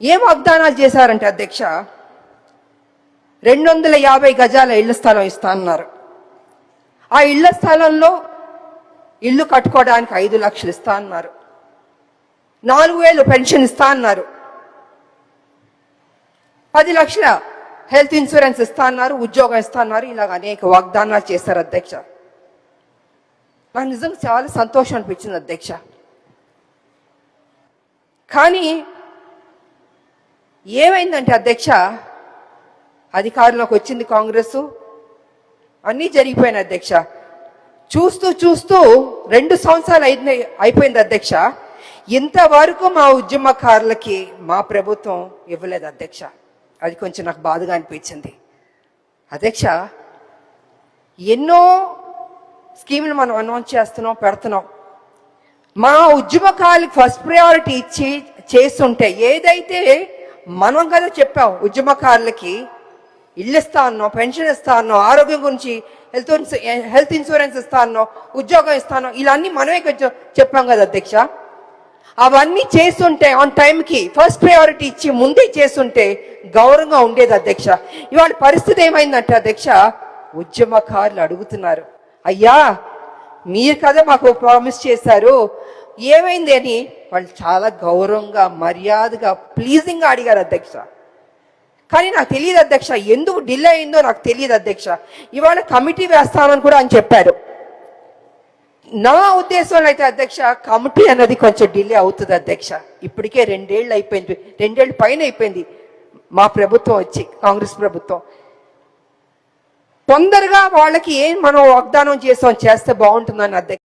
ఏం వాగ్దానాలు చేశారంటే అధ్యక్ష, 250 గజాల ఇళ్ల స్థలం ఇస్తా అన్నారు. ఆ ఇళ్ల స్థలంలో ఇల్లు కట్టుకోవడానికి 5 లక్షలు ఇస్తా అన్నారు. 4,000 పెన్షన్ ఇస్తా అన్నారు. 10 లక్షల హెల్త్ ఇన్సూరెన్స్ ఇస్తా అన్నారు. ఉద్యోగం ఇస్తా అన్నారు. ఇలాగ అనేక వాగ్దానాలు చేశారు అధ్యక్ష. నాకు నిజంగా చాలా సంతోషం అనిపించింది అధ్యక్ష. కానీ ఏమైందంటే అధ్యక్ష, అధికారంలోకి వచ్చింది కాంగ్రెస్, అన్నీ జరిగిపోయినాయి అధ్యక్ష. చూస్తూ చూస్తూ 2 సంవత్సరాలు అయిపోయింది అధ్యక్ష. ఇంతవరకు మా ఉద్యమకారులకి మా ప్రభుత్వం ఇవ్వలేదు అధ్యక్ష. అది కొంచెం నాకు బాధగా అనిపించింది అధ్యక్ష. ఎన్నో స్కీములు మనం అనౌన్స్ చేస్తున్నాం, పెడుతున్నాం. మా ఉద్యమకారులకు ఫస్ట్ ప్రయారిటీ ఇచ్చి చేస్తుంటే, ఏదైతే మనం కదా చెప్పాం ఉద్యమకారులకి ఇల్లు ఇస్తా అన్నాం, పెన్షన్ ఇస్తా అన్నాం, ఆరోగ్యం గురించి హెల్త్ ఇన్సూరెన్స్ ఇస్తా అన్నాం, ఉద్యోగం ఇస్తాను, ఇలా అన్ని మనమే చెప్పాం కదా అధ్యక్ష. అవన్నీ చేస్తుంటే ఆన్ టైంకి ఫస్ట్ ప్రయారిటీ ఇచ్చి ముందే చేస్తుంటే గౌరవంగా ఉండేది అధ్యక్ష. ఇవాళ పరిస్థితి ఏమైందంటే అధ్యక్ష, ఉద్యమకారులు అడుగుతున్నారు, అయ్యా మీరు కదా మాకు ప్రామిస్ చేశారు, ఏమైంది అని వాళ్ళు చాలా గౌరవంగా మర్యాదగా ప్లీజింగ్గా అడిగారు అధ్యక్ష. కానీ నాకు తెలియదు అధ్యక్ష, ఎందుకు డిలే అయిందో నాకు తెలియదు అధ్యక్ష. ఇవాళ కమిటీ వేస్తానని కూడా అని చెప్పారు. నా ఉద్దేశంలో అయితే అధ్యక్ష, కమిటీ అన్నది కొంచెం డిలే అవుతుంది అధ్యక్ష. ఇప్పటికే 2 ఏళ్ళు అయిపోయింది, 2 ఏళ్ళు పైన అయిపోయింది మా ప్రభుత్వం వచ్చి, కాంగ్రెస్ ప్రభుత్వం. తొందరగా వాళ్ళకి ఏం మనం వాగ్దానం చేస్తే బాగుంటుందని అధ్యక్ష.